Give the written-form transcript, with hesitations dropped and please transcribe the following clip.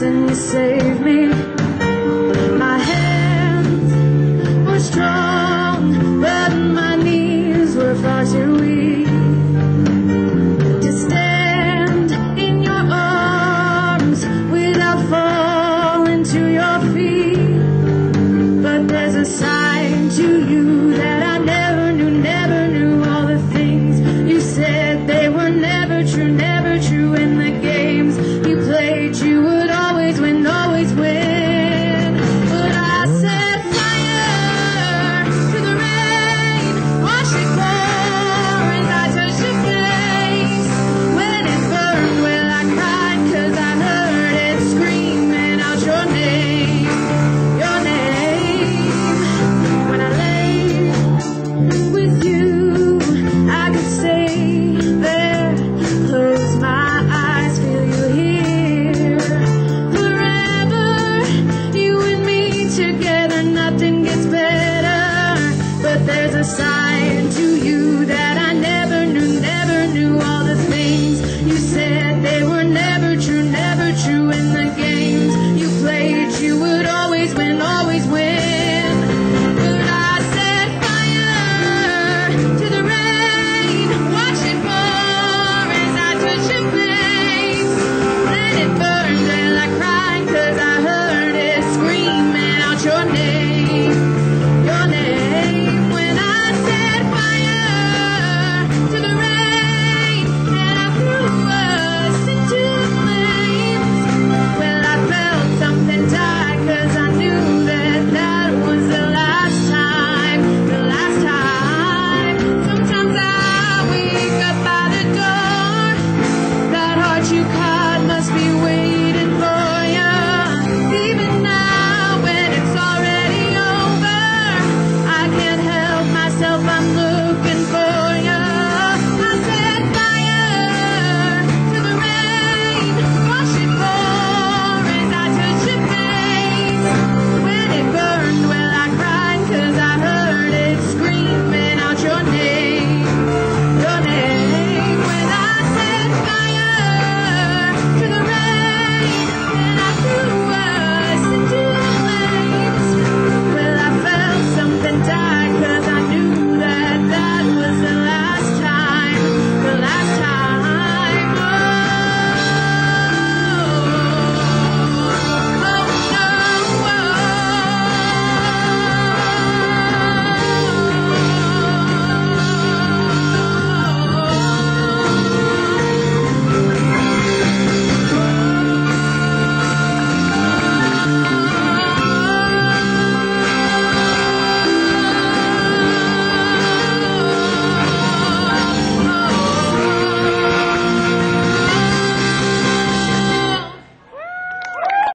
And you saved me. My hands were strong, but my knees were far too weak to stand in your arms without falling to your feet. But there's a side to you that I never knew. All the things you said, they were never true. In the games you played, you would always win. But I set fire to the rain, watch it pour as I touched your face. When it burned, well, I cried 'cause I heard it screaming out your name. When I lay with you, I could stay there, close my eyes, feel you here. Forever, you and me together, nothing gets better. But there's a side to you that I never knew. All the things you said, they were never true. In the games you played, you would always win. But I set fire to the rain, watch it pour as I touch your face. Then it burned and I cried 'cause I heard it screaming out your name.